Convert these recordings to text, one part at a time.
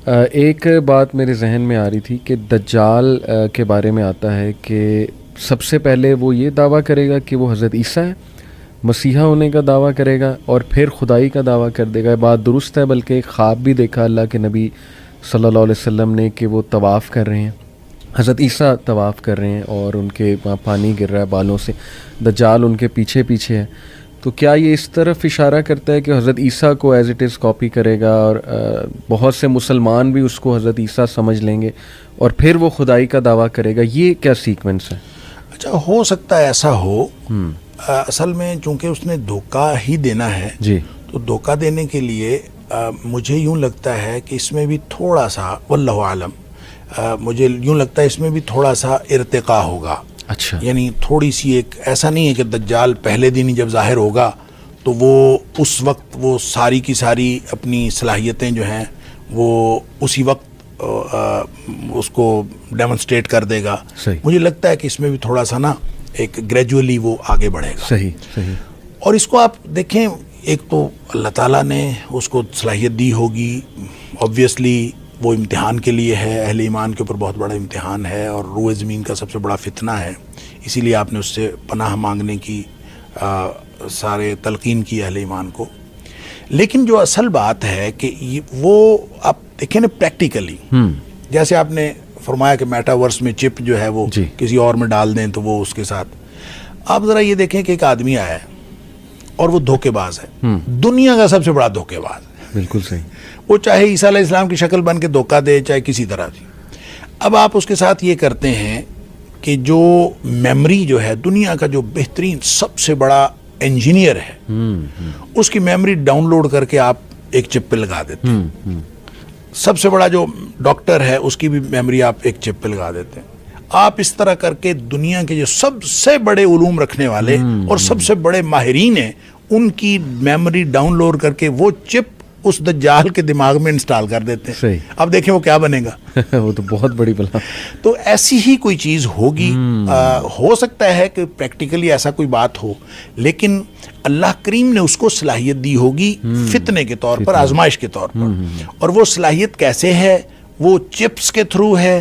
ایک بات میرے ذہن میں آ رہی تھی کہ دجال کے بارے میں آتا ہے کہ سب سے پہلے وہ یہ دعویٰ کرے گا کہ وہ حضرت عیسیٰ ہے، مسیحا ہونے کا دعویٰ کرے گا، اور پھر خدائی کا دعویٰ کر دے گا. بات درست ہے، بلکہ ایک خواب بھی دیکھا اللہ کے نبی صلی اللہ علیہ وسلم نے کہ وہ طواف کر رہے ہیں، حضرت عیسیٰ طواف کر رہے ہیں اور ان کے وہاں پانی گر رہا ہے بالوں سے، دجال ان کے پیچھے پیچھے ہے. تو کیا یہ اس طرف اشارہ کرتا ہے کہ حضرت عیسیٰ کو ایز اٹ از کاپی کرے گا اور بہت سے مسلمان بھی اس کو حضرت عیسیٰ سمجھ لیں گے اور پھر وہ خدائی کا دعویٰ کرے گا؟ یہ کیا سیکوینس ہے؟ اچھا، ہو سکتا ہے ایسا ہو. اصل میں چونکہ اس نے دھوکہ ہی دینا ہے جی، تو دھوکہ دینے کے لیے مجھے یوں لگتا ہے کہ اس میں بھی تھوڑا سا، واللہ عالم، مجھے یوں لگتا ہے اس میں بھی تھوڑا سا ارتقاء ہوگا. اچھا، یعنی تھوڑی سی ایک، ایسا نہیں ہے کہ دجال پہلے دن ہی جب ظاہر ہوگا تو وہ اس وقت وہ ساری کی ساری اپنی صلاحیتیں جو ہیں وہ اسی وقت اس کو ڈیمونسٹریٹ کر دے گا. صحیح. مجھے لگتا ہے کہ اس میں بھی تھوڑا سا نا ایک گریجولی وہ آگے بڑھے گا. صحیح. اور اس کو آپ دیکھیں، ایک تو اللہ تعالیٰ نے اس کو صلاحیت دی ہوگی، آبویسلی وہ امتحان کے لیے ہے، اہل ایمان کے اوپر بہت بڑا امتحان ہے اور روئے زمین کا سب سے بڑا فتنہ ہے، اسی لیے آپ نے اس سے پناہ مانگنے کی سارے تلقین کی اہل ایمان کو. لیکن جو اصل بات ہے کہ وہ آپ دیکھیں نا پریکٹیکلی، جیسے آپ نے فرمایا کہ میٹاورس میں چپ جو ہے وہ کسی اور میں ڈال دیں تو وہ اس کے ساتھ، آپ ذرا یہ دیکھیں کہ ایک آدمی آیا ہے اور وہ دھوکے باز ہے، دنیا کا سب سے بڑا دھوکے باز ہے. بالکل صحیح. وہ چاہے عیسیٰ علیہ السلام کی شکل بن کے دھوکہ دے، چاہے کسی طرح سے. اب آپ اس کے ساتھ یہ کرتے ہیں کہ جو میموری جو ہے دنیا کا جو بہترین سب سے بڑا انجینئر ہے، اس کی میموری ڈاؤن لوڈ کر کے آپ ایک چپ پہ لگا دیتے ہیں. سب سے بڑا جو ڈاکٹر ہے اس کی بھی میموری آپ ایک چپ پہ لگا دیتے ہیں. آپ اس طرح کر کے دنیا کے جو سب سے بڑے علوم رکھنے والے اور سب سے بڑے ماہرین ہیں ان کی میموری ڈاؤن لوڈ کر کے وہ چپ اس دجال کے دماغ میں انسٹال کر دیتے ہیں. صحیح. اب دیکھیں وہ کیا بنے گا. وہ تو بہت بڑی بلا. تو ایسی ہی کوئی چیز ہوگی. ہو سکتا ہے کہ پریکٹیکلی ایسا کوئی بات ہو، لیکن اللہ کریم نے اس کو صلاحیت دی ہوگی فتنے کے طور پر، آزمائش کے طور پر. اور وہ صلاحیت کیسے ہے؟ وہ چپس کے تھرو ہے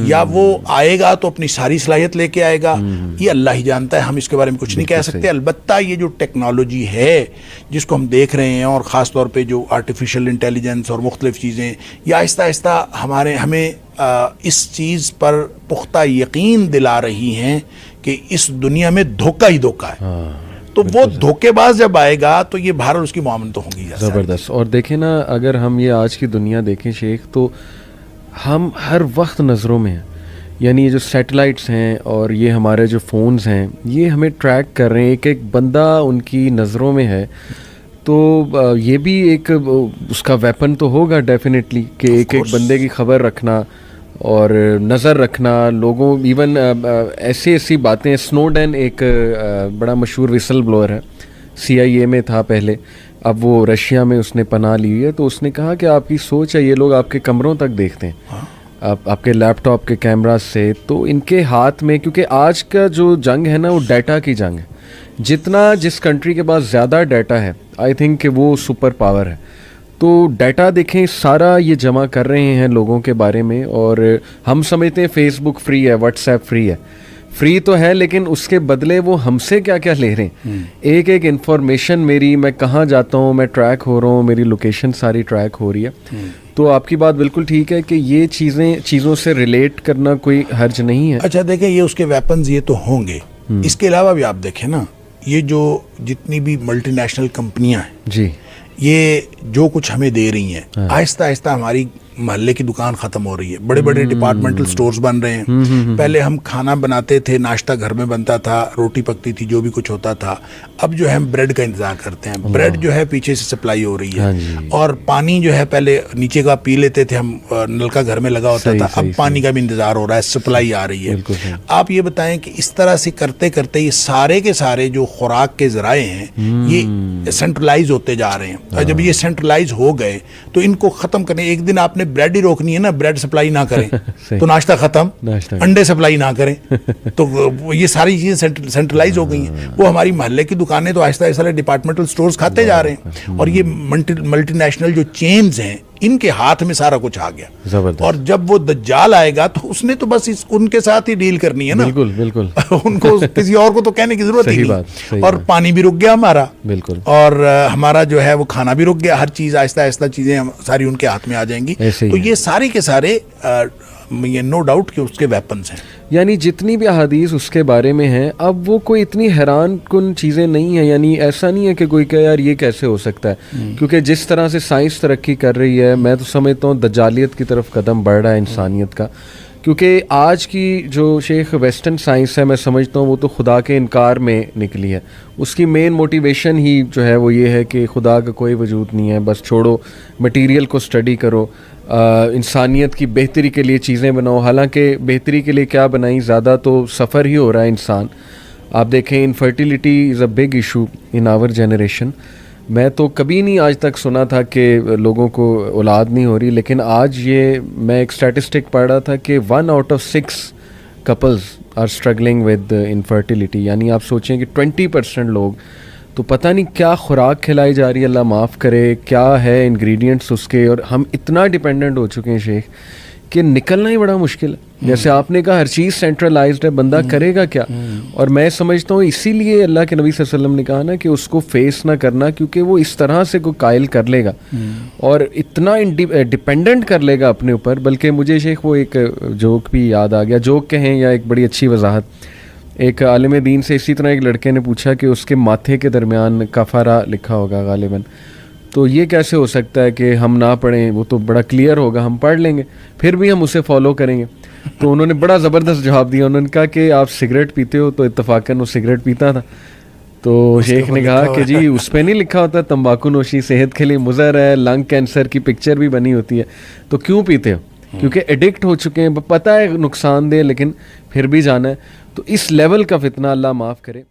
یا وہ آئے گا تو اپنی ساری صلاحیت لے کے آئے گا، یہ اللہ ہی جانتا ہے، ہم اس کے بارے میں کچھ نہیں کہہ سکتے. البتہ یہ جو ٹیکنالوجی ہے جس کو ہم دیکھ رہے ہیں، اور خاص طور پہ جو آرٹیفیشل انٹیلیجنس اور مختلف چیزیں، یہ آہستہ آہستہ ہمیں اس چیز پر پختہ یقین دلا رہی ہیں کہ اس دنیا میں دھوکہ ہی دھوکہ ہے. تو وہ دھوکے باز جب آئے گا تو یہ بہرحال اس کی معاملت تو ہوگی زبردست. اور دیکھیں نا، اگر ہم یہ آج کی دنیا دیکھیں شیخ، تو ہم ہر وقت نظروں میں ہیں. یعنی یہ جو سیٹلائٹس ہیں اور یہ ہمارے جو فونز ہیں، یہ ہمیں ٹریک کر رہے ہیں، ایک ایک بندہ ان کی نظروں میں ہے. تو یہ بھی ایک اس کا ویپن تو ہوگا ڈیفینیٹلی کہ ایک ایک بندے کی خبر رکھنا اور نظر رکھنا. لوگوں ایون ایسی باتیں، سنوڈن ایک بڑا مشہور وسل بلوئر ہے، CIA میں تھا پہلے، اب وہ رشیا میں اس نے پناہ لی ہے. تو اس نے کہا کہ آپ کی سوچ ہے، یہ لوگ آپ کے کمروں تک دیکھتے ہیں، آپ کے لیپ ٹاپ کے کیمراز سے. تو ان کے ہاتھ میں، کیونکہ آج کا جو جنگ ہے نا وہ ڈیٹا کی جنگ ہے. جتنا جس کنٹری کے پاس زیادہ ڈیٹا ہے، آئی تھنک کہ وہ سپر پاور ہے. تو ڈیٹا دیکھیں، سارا یہ جمع کر رہے ہیں لوگوں کے بارے میں. اور ہم سمجھتے ہیں فیس بک فری ہے، واٹس ایپ فری ہے. فری تو ہے، لیکن اس کے بدلے وہ ہم سے کیا کیا لے رہے ہیں. ایک ایک انفارمیشن میری، میں کہاں جاتا ہوں میں ٹریک ہو رہا ہوں، میری لوکیشن ساری ٹریک ہو رہی ہے. تو آپ کی بات بالکل ٹھیک ہے کہ یہ چیزوں سے ریلیٹ کرنا کوئی حرج نہیں ہے. اچھا دیکھیں، یہ اس کے ویپنز یہ تو ہوں گے. اس کے علاوہ بھی آپ دیکھیں نا، یہ جو جتنی بھی ملٹی نیشنل کمپنیاں ہیں، جی، یہ جو کچھ ہمیں دے رہی ہیں، آہستہ آہستہ ہماری محلے کی دکان ختم ہو رہی ہے. بڑے بڑے ڈپارٹمنٹل سٹورز بن رہے ہیں. پہلے ہم کھانا بناتے تھے، ناشتہ گھر میں بنتا تھا، روٹی پکتی تھی، جو بھی کچھ ہوتا تھا. اب جو ہے ہم بریڈ کا انتظار کرتے ہیں. بریڈ جو ہے پیچھے سے سپلائی ہو رہی ہے. اور پانی جو ہے پہلے نیچے کا پی لیتے تھے ہم، نلکا گھر میں لگا ہوتا تھا، اب پانی کا بھی انتظار ہو رہا ہے، سپلائی آ رہی ہے. آپ یہ بتائیں کہ اس طرح سے کرتے کرتے یہ سارے کے سارے جو خوراک کے ذرائع ہیں یہ سینٹرلائز ہوتے جا رہے ہیں. اور جب یہ سینٹرلائز ہو گئے تو ان کو ختم کرنے، ایک دن آپ نے بریڈ ہی روکنی ہے نا، بریڈ سپلائی نہ کریں تو ناشتہ ختم، انڈے سپلائی نہ کریں تو یہ ساری چیزیں سینٹرلائز ہو گئی ہیں. وہ ہماری محلے کی دکانیں تو آہستہ آہستہ ڈپارٹمنٹل سٹورز کھاتے جا رہے ہیں. اور یہ ملٹی نیشنل جو چینز ہیں ان کے ہاتھ میں سارا کچھ آ گیا. زبردست. اور جب وہ دجال آئے گا تو اس نے تو بس ان کے ساتھ ہی ڈیل کرنی ہے نا. بالکل بالکل. ان کو کسی اور کو تو کہنے کی ضرورت ہی نہیں. اور پانی بھی رک گیا ہمارا. بالکل. اور ہمارا جو ہے وہ کھانا بھی رک گیا. ہر چیز آہستہ آہستہ چیزیں ساری ان کے ہاتھ میں آ جائیں گی. تو یہ سارے کے سارے یہ نو ڈاؤٹ کہ اس کے ویپنز ہیں. یعنی جتنی بھی احادیث اس کے بارے میں ہیں اب وہ کوئی اتنی حیران کن چیزیں نہیں ہیں. یعنی ایسا نہیں ہے کہ کوئی کہے یار یہ کیسے ہو سکتا ہے, کیونکہ جس طرح سے سائنس ترقی کر رہی ہے میں تو سمجھتا ہوں دجالیت کی طرف قدم بڑھ رہا ہے انسانیت کا. کیونکہ آج کی جو شیخ ویسٹرن سائنس ہے میں سمجھتا ہوں وہ تو خدا کے انکار میں نکلی ہے. اس کی مین موٹیویشن ہی جو ہے وہ یہ ہے کہ خدا کا کوئی وجود نہیں ہے, بس چھوڑو مٹیریل کو اسٹڈی کرو, انسانیت کی بہتری کے لیے چیزیں بناؤ. حالانکہ بہتری کے لیے کیا بنائی, زیادہ تو سفر ہی ہو رہا ہے انسان. آپ دیکھیں infertility is a big issue in our generation. میں تو کبھی نہیں آج تک سنا تھا کہ لوگوں کو اولاد نہیں ہو رہی, لیکن آج یہ میں ایک اسٹیٹسٹک پڑھ رہا تھا کہ 1 out of 6 couples are struggling with infertility. یعنی آپ سوچیں کہ 20% لوگ تو پتہ نہیں کیا خوراک کھلائی جا رہی ہے, اللہ معاف کرے, کیا ہے انگریڈینٹس اس کے, اور ہم اتنا ڈیپینڈنٹ ہو چکے ہیں شیخ کہ نکلنا ہی بڑا مشکل ہے. جیسے آپ نے کہا ہر چیز سینٹرلائزڈ ہے, بندہ کرے گا کیا. اور میں سمجھتا ہوں اسی لیے اللہ کے نبی صلی اللہ علیہ وسلم نے کہا نا کہ اس کو فیس نہ کرنا, کیونکہ وہ اس طرح سے کوئی قائل کر لے گا اور اتنا ڈیپینڈنٹ کر لے گا اپنے اوپر. بلکہ مجھے شیخ وہ ایک جوک بھی یاد آ گیا, جوک کہیں یا ایک بڑی اچھی وضاحت. ایک عالم دین سے اسی طرح ایک لڑکے نے پوچھا کہ اس کے ماتھے کے درمیان کفارہ لکھا ہوگا غالباً, تو یہ کیسے ہو سکتا ہے کہ ہم نہ پڑھیں, وہ تو بڑا کلیئر ہوگا, ہم پڑھ لیں گے پھر بھی ہم اسے فالو کریں گے. تو انہوں نے بڑا زبردست جواب دیا, انہوں نے کہا کہ آپ سگریٹ پیتے ہو, تو اتفاقاً وہ سگریٹ پیتا تھا. تو شیخ نے کہا کہ جی اس پہ نہیں لکھا ہوتا تمباکو نوشی صحت کے لیے مضر ہے, لنگ کینسر کی پکچر بھی بنی ہوتی ہے, تو کیوں پیتے ہو؟ کیونکہ ایڈکٹ ہو چکے ہیں, پتہ ہے نقصان دہ لیکن پھر بھی جانا ہے. تو اس لیول کا فتنہ اللہ معاف کرے.